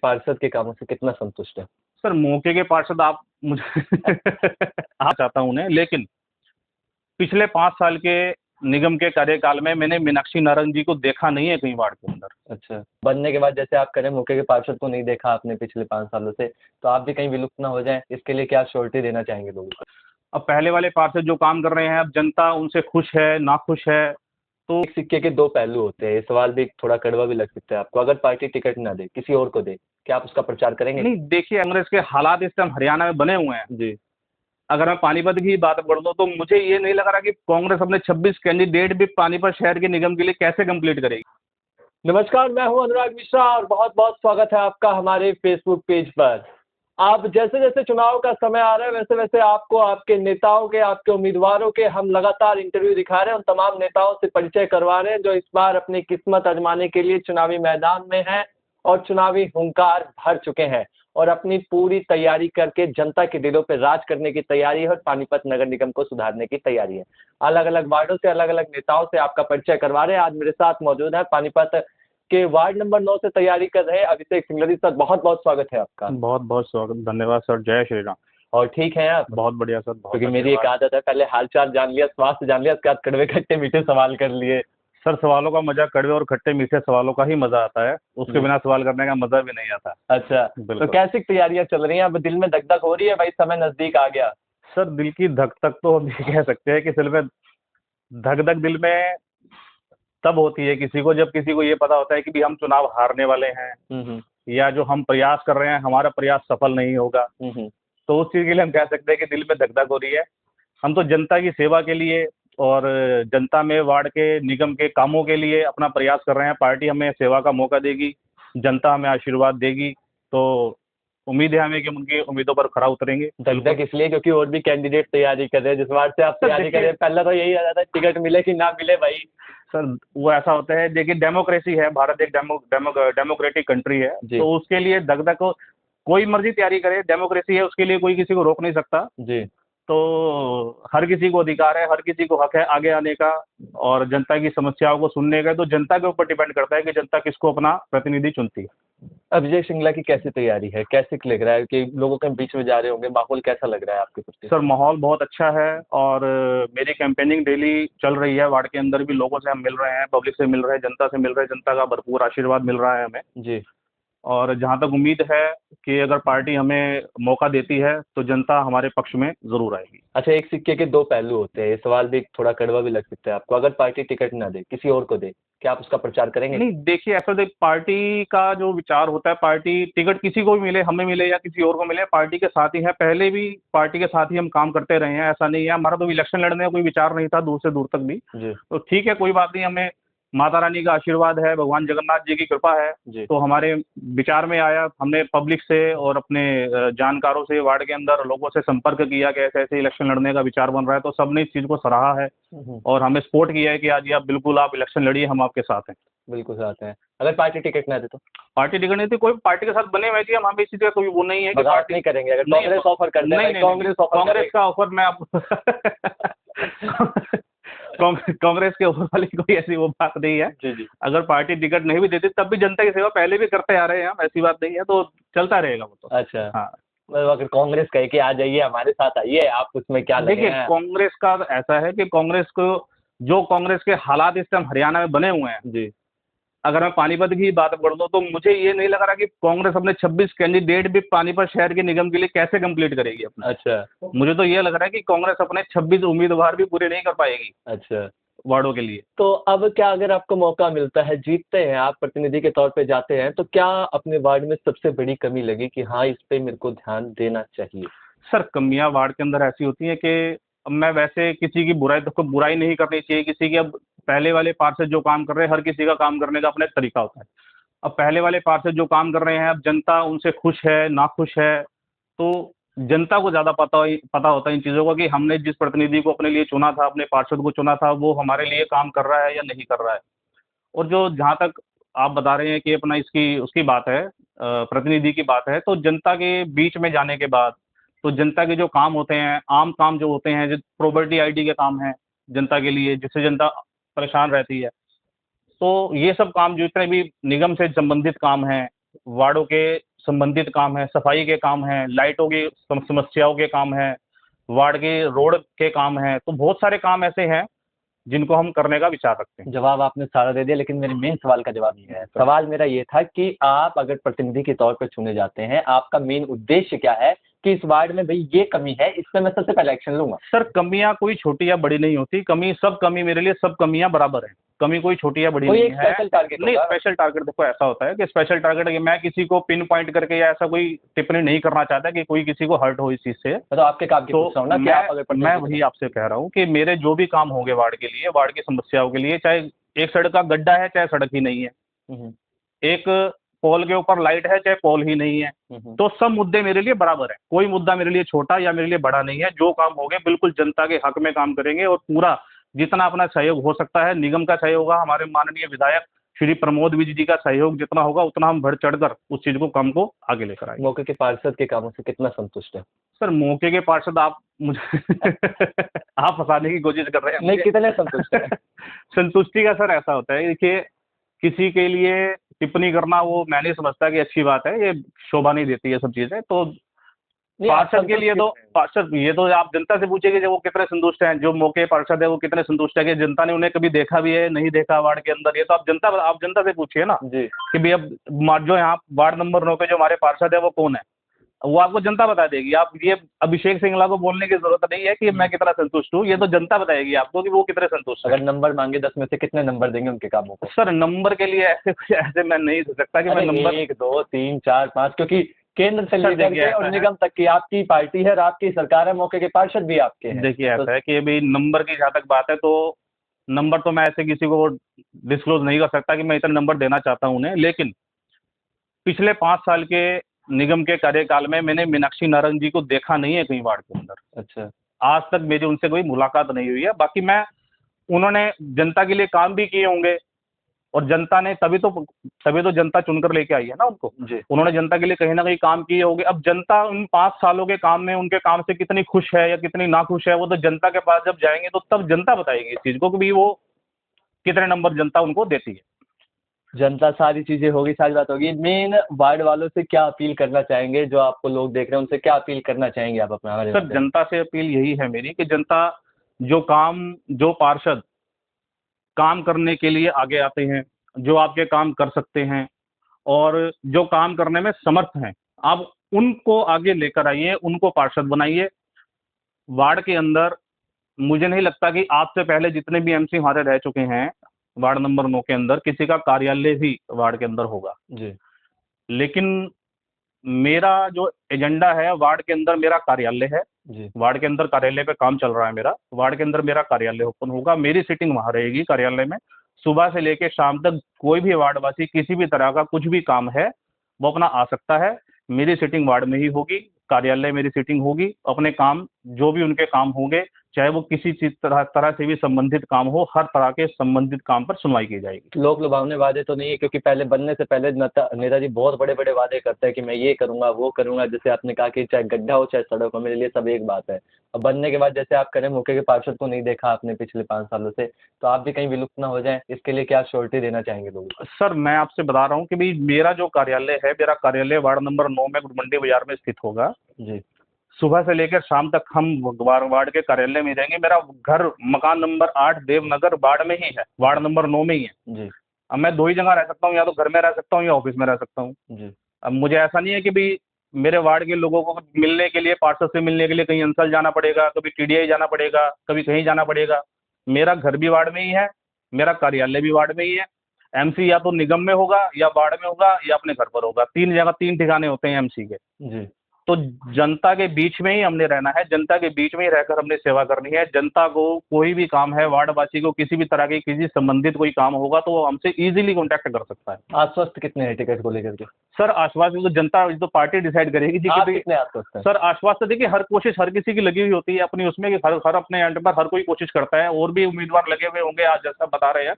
पार्षद के कामों से कितना संतुष्ट है? सर मौके के पार्षद आप मुझे आ चाहता हूँ उन्हें, लेकिन पिछले 5 साल के निगम के कार्यकाल में मैंने मीनाक्षी नारंग जी को देखा नहीं है कहीं वार्ड के अंदर। अच्छा, बनने के बाद जैसे आप कह रहे हैं मौके के पार्षद को नहीं देखा आपने पिछले 5 सालों से, तो आप भी कहीं विलुप्त ना हो जाएँ, इसके लिए क्या श्योरिटी देना चाहेंगे लोगों को? अब पहले वाले पार्षद जो काम कर रहे हैं, अब जनता उनसे खुश है, नाखुश है, तो एक सिक्के के 2 पहलू होते हैं, ये सवाल भी थोड़ा कड़वा भी लग सकता है आपको। अगर पार्टी टिकट ना दे, किसी और को दे, क्या आप उसका प्रचार करेंगे? नहीं देखिए, कांग्रेस के हालात इस टाइम हरियाणा में बने हुए हैं। जी। अगर मैं पानीपत की बात कर लूँ तो मुझे ये नहीं लग रहा कि कांग्रेस अपने 26 कैंडिडेट भी पानीपत शहर के निगम के लिए कैसे कंप्लीट करेगी। नमस्कार, मैं हूं अनुराग मिश्रा और बहुत-बहुत स्वागत है आपका हमारे फेसबुक पेज पर। आप जैसे-जैसे चुनाव का समय आ रहा है, वैसे-वैसे आपको आपके नेताओं के, आपके उम्मीदवारों के हम लगातार इंटरव्यू दिखा रहे हैं। उन तमाम नेताओं से परिचय करवा रहे हैं, जो इस बार अपनी किस्मत आजमाने के लिए चुनावी मैदान में हैं और चुनावी हुंकार भर चुके हैं और अपनी पूरी तैयारी करके जनता के दिलों पे राज करने की तैयारी है और पानीपत नगर निगम को सुधारने की तैयारी है। अलग-अलग वार्डों से, अलग-अलग नेताओं से आपका परिचय करवा रहे हैं। आज मेरे साथ मौजूद है पानीपत के वार्ड नंबर 9 से तैयारी कर रहे हैं अभिषेक सिंगलरी सर, बहुत-बहुत स्वागत है आपका। बहुत-बहुत स्वागत, धन्यवाद सर, जय श्री राम। और ठीक हैं आप? बहुत बढ़िया सर, बहुत क्योंकि मेरी एक आदत है, पहले हाल-चाल जान लिया, स्वास्थ्य जान लिया, उसके बाद कड़वे खट्टे मीठे सवाल कर लिए। सर सवालों का मजा, कड़वे और खट्टे मीठे सवालों का ही मजा आता है, उसके बिना सवाल करने का मजा भी नहीं आता। अच्छा, तो कैसी तैयारियां चल रही हैं? अब दिल में धक-धक हो रही है, भाई समय नजदीक आ गया? सर दिल की धक-धक तो हम ये कह सकते हैं कि दिल में धक-धक दिल में तब होती है किसी को, जब किसी को ये पता होता है कि भी हम चुनाव हारने वाले हैं या जो हम प्रयास कर रहे हैं हमारा प्रयास सफल नहीं होगा। तो उस चीज के लिए हम कह सकते हैं कि दिल में धक-धक हो रही है। हम तो जनता की सेवा के लिए और जनता में वार्ड के निगम के कामों के लिए अपना प्रयास कर रहे हैं। पार्टी हमें सेवा का मौका देगी, जनता हमें आशीर्वाद देगी, तो उम्मीद है हमें कि उनकी उम्मीदों पर खरा उतरेंगे। धक-धक इसलिए क्योंकि और भी कैंडिडेट तैयारी कर रहे हैं, जिस वार्ड से आप तैयारी कर रहे हैं, पहला तो यही आ जाता है टिकट मिले कि ना मिले भाई। सर वो ऐसा होता है, देखिए डेमोक्रेसी है, भारत एक डेमोक्रेटिक कंट्री है, तो उसके लिए धक-धक कोई मर्जी तैयारी करे, डेमोक्रेसी है, उसके लिए कोई किसी को रोक नहीं सकता जी। तो हर किसी को अधिकार है, हर किसी को हक है आगे आने का और जनता की समस्याओं को सुनने का। तो जनता के ऊपर डिपेंड करता है कि जनता किसको अपना प्रतिनिधि चुनती है। अभिषेक सिंगला की कैसी तैयारी है, कैसे लग रहा है कि लोगों के बीच में जा रहे होंगे, माहौल कैसा लग रहा है आपके प्रति? सर माहौल बहुत अच्छा है और मेरी कैंपेनिंग डेली चल रही है। वार्ड के अंदर भी लोगों से हम मिल रहे हैं, पब्लिक से मिल रहे हैं, जनता से मिल रहे हैं, जनता का भरपूर आशीर्वाद मिल रहा है हमें जी। और जहाँ तक उम्मीद है कि अगर पार्टी हमें मौका देती है तो जनता हमारे पक्ष में जरूर आएगी। अच्छा, एक सिक्के के 2 पहलू होते हैं, ये सवाल भी थोड़ा कड़वा भी लग सकता है आपको। अगर पार्टी टिकट ना दे, किसी और को दे, क्या आप उसका प्रचार करेंगे? नहीं देखिए, ऐसा पार्टी का जो विचार होता है, पार्टी टिकट किसी को भी मिले, हमें मिले या किसी और को मिले, पार्टी के साथ ही है। पहले भी पार्टी के साथ ही हम काम करते रहे हैं, ऐसा नहीं है। हमारा तो इलेक्शन लड़ने का कोई विचार नहीं था दूर से दूर तक भी। तो ठीक है, कोई बात नहीं, हमें माता रानी का आशीर्वाद है, भगवान जगन्नाथ जी की कृपा है, तो हमारे विचार में आया। हमने पब्लिक से और अपने जानकारों से, वार्ड के अंदर लोगों से संपर्क किया कि ऐसे ऐसे इलेक्शन लड़ने का विचार बन रहा है, तो सबने इस चीज को सराहा है और हमें सपोर्ट किया है कि आज आप बिल्कुल आप इलेक्शन लड़िए, हम आपके साथ हैं। बिल्कुल साथ हैं। अगर पार्टी टिकट ना दे तो? पार्टी टिकट नहीं थी, कोई पार्टी के साथ बने हुए थी हम, इस चीज का कोई वो नहीं है कि पार्टी नहीं करेंगे। अगर कांग्रेस ऑफर कर दे, कांग्रेस का ऑफर मैं आपको कांग्रेस के ऊपर वाली कोई ऐसी वो बात नहीं है जी। अगर पार्टी टिकट नहीं भी देती तब भी जनता की सेवा पहले भी करते आ रहे हैं हम, ऐसी बात नहीं है, तो चलता रहेगा वो तो। अच्छा हाँ, अगर कांग्रेस कहे कि आ जाइए हमारे साथ आइए, आप उसमें क्या लगे हैं? देखिए कांग्रेस का ऐसा है कि कांग्रेस को जो कांग्रेस के हालात इस टाइम हरियाणा में बने हुए हैं जी, अगर मैं पानीपत की बात कर दूं तो मुझे ये नहीं लग रहा कि कांग्रेस अपने 26 कैंडिडेट भी पानीपत शहर के निगम के लिए कैसे कंप्लीट करेगी अपना। अच्छा, मुझे तो ये लग रहा है कि कांग्रेस अपने 26 उम्मीदवार भी पूरे नहीं कर पाएगी। अच्छा, वार्डों के लिए। तो अब क्या, अगर आपको मौका मिलता है, जीतते हैं आप, प्रतिनिधि के तौर पे जाते हैं, तो क्या अपने वार्ड में सबसे बड़ी कमी लगी कि हाँ इस पे मेरे को ध्यान देना चाहिए? सर कमियां वार्ड के अंदर ऐसी होती हैं कि मैं वैसे किसी की बुराई नहीं करनी चाहिए किसी की। अब पहले वाले पार्षद जो काम कर रहे हैं, हर किसी का काम करने का अपना एक तरीका होता है। अब पहले वाले पार्षद जो काम कर रहे हैं, अब जनता उनसे खुश है, नाखुश है, तो जनता को ज़्यादा पता होता है इन चीज़ों का कि हमने जिस प्रतिनिधि को अपने लिए चुना था, अपने पार्षद को चुना था, वो हमारे लिए काम कर रहा है या नहीं कर रहा है। और जो जहाँ तक आप बता रहे हैं कि अपना इसकी उसकी बात है, प्रतिनिधि की बात है, तो जनता के बीच में जाने के बाद, तो जनता के जो काम होते हैं, आम काम जो होते हैं, जो प्रॉपर्टी आईडी के काम हैं जनता के लिए, जिससे जनता परेशान रहती है, तो ये सब काम जितने भी निगम से संबंधित काम हैं, वार्डों के संबंधित काम है, सफाई के काम हैं, लाइटों की समस्याओं के काम हैं, वार्ड के रोड के काम हैं, तो बहुत सारे काम ऐसे हैं जिनको हम करने का विचार रखते हैं। जवाब आपने सारा दे दिया, लेकिन मेरे मेन सवाल का जवाब ये है। सवाल मेरा ये था कि आप अगर प्रतिनिधि के तौर पर चुने जाते हैं, आपका मेन उद्देश्य क्या है कि इस वार्ड में भाई ये कमी है, इसमें मैं सबसे पहले एक्शन लूंगा। सर, कमियां कोई छोटी या बड़ी नहीं होती, सब कमी मेरे लिए सब कमियां बराबर हैं। कमी कोई छोटी या बड़ी कोई नहीं एक है। स्पेशल टारगेट नहीं, होगा। स्पेशल टारगेट देखो ऐसा होता है कि स्पेशल टारगेट मैं किसी को पिन पॉइंट करके या ऐसा कोई टिप्पणी नहीं करना चाहता कि कोई किसी को हर्ट हो इस चीज से। तो आपके काम की तो पूछ रहा हूँ ना कि आप अगर मैं वही आपसे कह रहा हूँ कि मेरे जो भी काम होंगे वार्ड के लिए, वार्ड की समस्याओं के लिए, चाहे एक सड़क का गड्ढा है चाहे सड़क ही नहीं है, हम्म, एक पोल के ऊपर लाइट है चाहे पोल ही नहीं है, तो सब मुद्दे मेरे लिए बराबर है। कोई मुद्दा मेरे लिए छोटा या मेरे लिए बड़ा नहीं है। जो काम होंगे बिल्कुल जनता के हक में काम करेंगे और पूरा जितना अपना सहयोग हो सकता है, निगम का सहयोग होगा, हमारे माननीय विधायक श्री प्रमोद विज जी का सहयोग जितना होगा उतना हम बढ़ चढ़कर उस चीज को काम को आगे लेकर आएंगे। मौके के पार्षद के कामों से कितना संतुष्ट है? सर, मौके के पार्षद आप मुझे आप फंसाने की कोशिश कर रहे हैं। नहीं, कितने संतुष्ट है? संतुष्टि का सर ऐसा होता है कि किसी के लिए टिप्पणी करना वो मैं नहीं समझता कि अच्छी बात है, ये शोभा नहीं देती है सब चीजें। तो पार्षद के लिए तो पार्षद ये तो आप जनता से पूछेंगे जो वो कितने संतुष्ट हैं, जो मौके पार्षद है वो कितने संतुष्ट है, कि जनता ने उन्हें कभी देखा भी है नहीं देखा वार्ड के अंदर, ये तो आप जनता से पूछिए ना जी। कि भाई अब जो यहाँ वार्ड नंबर 9 पे जो हमारे पार्षद है वो कौन है, वो आपको जनता बता देगी। आप ये अभिषेक सिंगला को बोलने की जरूरत नहीं है कि मैं कितना संतुष्ट हूँ, ये तो जनता बताएगी आपको कि वो कितने संतुष्ट है। अगर नंबर मांगे 10 में से कितने नंबर देंगे उनके कामों को? सर, नंबर के लिए ऐसे मैं नहीं सोच सकता कि मैं नंबर 1 2 3 4 5, क्योंकि केंद्र से लेकर के और निगम तक की आपकी पार्टी है और आपकी सरकार है, मौके के पार्षद भी आपके हैं। देखिए ऐसा है कि अभी नंबर की जहाँ तक बात है तो नंबर तो मैं ऐसे किसी को डिस्क्लोज नहीं कर सकता कि मैं इतना नंबर देना चाहता हूँ उन्हें, लेकिन पिछले 5 साल के निगम के कार्यकाल में मैंने मीनाक्षी नारंग जी को देखा नहीं है कहीं वार्ड के अंदर। अच्छा। आज तक मेरी उनसे कोई मुलाकात नहीं हुई है। बाकी उन्होंने जनता के लिए काम भी किए होंगे और जनता ने तभी तो जनता चुनकर लेके आई है ना उनको जी। उन्होंने जनता के लिए कहीं ना कहीं काम किए होंगे। अब जनता उन 5 सालों के काम में उनके काम से कितनी खुश है या कितनी नाखुश है, वो तो जनता के पास जब जाएंगे तो तब जनता बताएगी इस चीज को कि भाई वो कितने नंबर जनता उनको देती है। जनता सारी चीजें होगी, सारी बात होगी। मेन वार्ड वालों से क्या अपील करना चाहेंगे, जो आपको लोग देख रहे हैं उनसे क्या अपील करना चाहेंगे आप अपना? सर, जनता से अपील यही है मेरी कि जनता जो पार्षद काम करने के लिए आगे आते हैं, जो आपके काम कर सकते हैं और जो काम करने में समर्थ हैं, आप उनको आगे लेकर आइए, उनको पार्षद बनाइए। वार्ड के अंदर मुझे नहीं लगता कि आपसे पहले जितने भी एमसी हमारे रह चुके हैं वार्ड नंबर 9 के अंदर किसी का कार्यालय भी वार्ड के अंदर होगा जी। लेकिन मेरा जो एजेंडा है वार्ड के अंदर मेरा कार्यालय है जी। वार्ड के अंदर कार्यालय पे काम चल रहा है मेरा। वार्ड के अंदर मेरा कार्यालय ओपन होगा, मेरी सीटिंग वहां रहेगी कार्यालय में। सुबह से लेकर शाम तक कोई भी वार्डवासी किसी भी तरह का कुछ भी काम है वो अपना आ सकता है। मेरी सीटिंग वार्ड में ही होगी, कार्यालय मेरी सीटिंग होगी। अपने काम जो भी उनके काम होंगे, चाहे वो किसी चीज तरह से भी संबंधित काम हो, हर तरह के संबंधित काम पर सुनवाई की जाएगी। लोक लुभावने वादे तो नहीं है, क्योंकि पहले बनने से पहले नेताजी बहुत बड़े बड़े वादे करते हैं कि मैं ये करूंगा वो करूंगा। जैसे आपने कहा कि चाहे गड्ढा हो चाहे सड़क हो, मेरे लिए सब एक बात है। अब बनने के बाद जैसे आप करें, मौके के पार्षद को नहीं देखा आपने पिछले 5 सालों से, तो आप भी कहीं विलुप्त ना हो जाए, इसके लिए क्या श्योरिटी देना चाहेंगे लोगों को? सर, मैं आपसे बता रहा हूँ कि भाई मेरा जो कार्यालय है, मेरा कार्यालय वार्ड नंबर 9 में गुड़मंडी बाजार में स्थित होगा। जी। सुबह से लेकर शाम तक हम वार्ड के कार्यालय में रहेंगे। मेरा घर मकान नंबर 8 देवनगर वार्ड में ही है, वार्ड नंबर 9 में ही है। जी। अब मैं 2 ही जगह रह सकता हूँ, या तो घर में रह सकता हूँ या ऑफिस में रह सकता हूँ। जी। अब मुझे ऐसा नहीं है कि भाई मेरे वार्ड के लोगों को मिलने के लिए, पार्षद से मिलने के लिए कहीं अंसल जाना पड़ेगा, कभी टीडीआई जाना पड़ेगा, कभी कहीं जाना पड़ेगा। मेरा घर भी वार्ड में ही है, मेरा कार्यालय भी वार्ड में ही है। एमसी या तो निगम में होगा या वार्ड में होगा या अपने घर पर होगा। 3 ठिकाने होते हैं एमसी के। जी। तो जनता के बीच में ही हमने रहना है, जनता के बीच में ही रहकर हमने सेवा करनी है। जनता को कोई भी काम है, वार्डवासी को किसी भी तरह की किसी संबंधित कोई काम होगा तो वो हमसे इजीली कांटेक्ट कर सकता है। आश्वस्त कितने हैं टिकट को लेकर के? सर, आश्वासन तो जनता तो पार्टी डिसाइड करेगी जी। आप कितने आश्वस्त हैं? सर, आश्वासन देखिए हर कोशिश हर किसी की लगी हुई होती है अपनी उसमें कि हर अपने एंड पर हर कोई कोशिश करता है, और भी उम्मीदवार लगे हुए होंगे आज जैसा बता रहे हैं।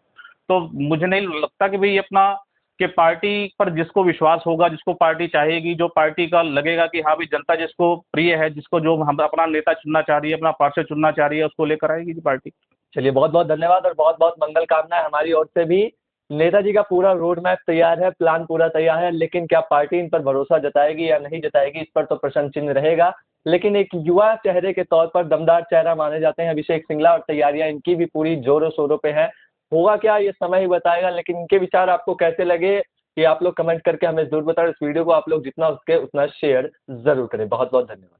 तो मुझे नहीं लगता कि भाई अपना कि पार्टी पर जिसको विश्वास होगा, जिसको पार्टी चाहेगी, जो पार्टी का लगेगा कि हाँ भाई जनता जिसको प्रिय है, जिसको जो हम अपना नेता चुनना चाह रही है, अपना पार्षद चुनना चाह रही है, उसको लेकर आएगी जी पार्टी। चलिए, बहुत बहुत धन्यवाद और बहुत बहुत मंगल कामनाएं हमारी ओर से भी नेताजी का पूरा रोड मैप तैयार है, प्लान पूरा तैयार है, लेकिन क्या पार्टी इन पर भरोसा जताएगी या नहीं जताएगी, इस पर तो प्रश्न चिन्ह रहेगा। लेकिन एक युवा चेहरे के तौर पर दमदार चेहरा माने जाते हैं अभिषेक सिंगला, और तैयारियां इनकी भी पूरी जोरों शोरों पे है। होगा क्या ये समय ही बताएगा, लेकिन इनके विचार आपको कैसे लगे ये आप लोग कमेंट करके हमें जरूर बताएं। इस वीडियो को आप लोग जितना हो सके उतना शेयर जरूर करें। बहुत बहुत धन्यवाद।